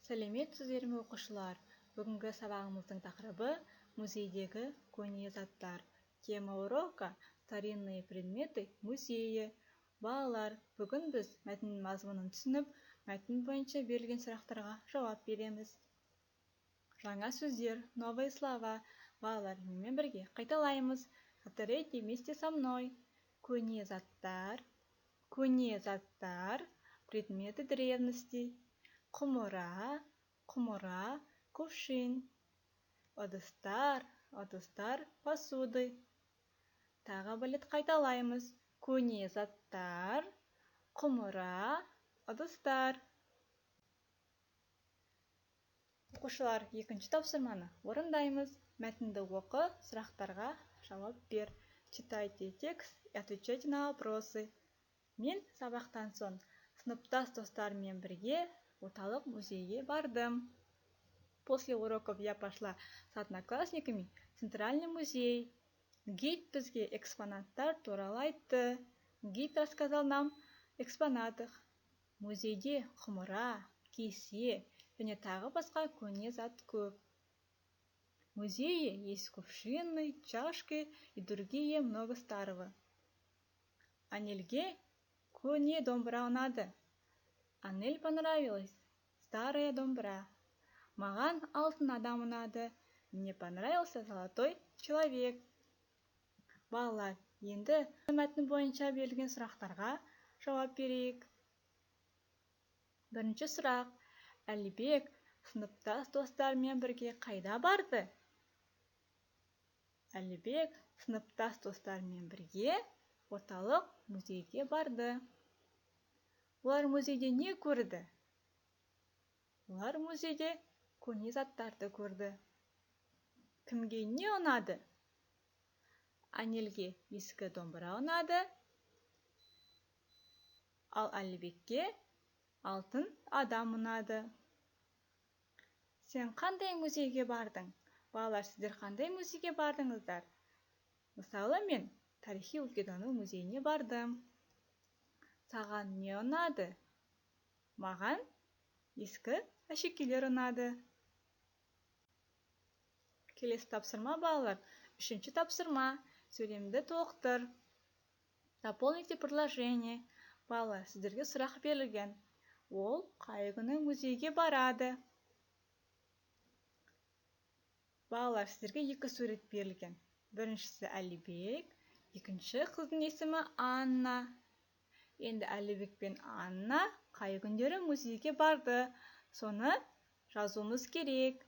Сәлеметсіздер ме оқушылар? Бүгінгі сабағымыздың тақырыбы музейдегі көне заттар. Тема урока старинные предметы музея. Балалар, бүгін біз мәтіннің мазмұнын түсініп, мәтін бойынша берілген сұрақтарға жауап береміз. Жаңа сөздер, новые слова. Балалар, менімен бірге қайталаймыз. Повторяйте вместе со мной. Көне заттар, предметы древности. Құмыра, кувшин. Ыдыстар, посуды. Тағы бір рет қайталаймыз. Көне заттар, құмыра, ыдыстар. Оқушылар, екінші тапсырманы орындаймыз. Мәтінді оқы, сұрақтарға жауап бер. Читайте текст и отвечайте на вопросы. Мен сабақтан соң сыныптас достарыммен бірге орталық музейге бардым. После уроков я пошла с одноклассниками в центральный музей. Гид бізге экспонаттар туралы айтты. Гид рассказал нам экспонатах. Музейде құмыра, кесе және тағы басқа көне зат көп. В музее есть кувшины, чашки и другие много старого. Анельге көне домбыра ұнады. Анель понравилась старая домбыра. Маған алтын адам ұнады. Мне понравился золотой человек. Балалар, енді мәтін бойынша берілген сұрақтарға жауап берейік. Бірінші сұрақ. Әлібек сыныптас достарымен бірге қайда барды? Әлібек сыныптас достарымен бірге орталық музейге барды. Олар музейде не көрді? Олар музейде көне заттарды көрді. Кімге не ұнады? Анельге ескі домбыра ұнады, ал Әлібекке алтын адам ұнады. Сен қандай музейге бардың? Балалар, сіздер қандай музейге бардыңыздар? Мысалы, мен тарихи өлкетану музейіне бардым. Саған не ұнады? Маған ескі әшекейлер ұнады. Келесі тапсырма, балалар. Үшінші тапсырма. Сөйлемді толықтыр. Дополните предложение. Балалар, сіздерге сұрақ берілген. Ол қай күні музейге барады? Балалар, сіздерге екі сурет берілген. Біріншісі Әлібек, екінші қыздың есімі Анна. Енді Әлібек пен Анна қай күндері музейге барды? Соны жазуымыз керек.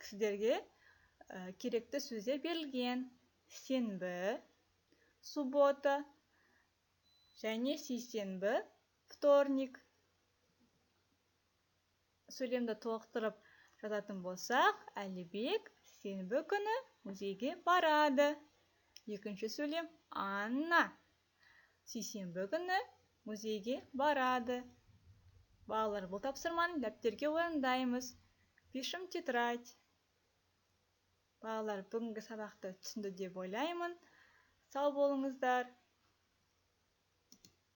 Сіздерге керекті сөздер берілген. Сенбі, суббота және сейсенбі, вторник. Сөйлемді толықтырып жазатын болсақ, Әлібек сенбі күні музейге барады. Екінші сөйлем Анна сейсенбі күні музейге барады. Балалар, бұл тапсырманы дәптерге орындаймыз. Пишем тетрадь. Балалар, бүгінгі сабақты түсінді деп ойлаймын. Сау болыңыздар.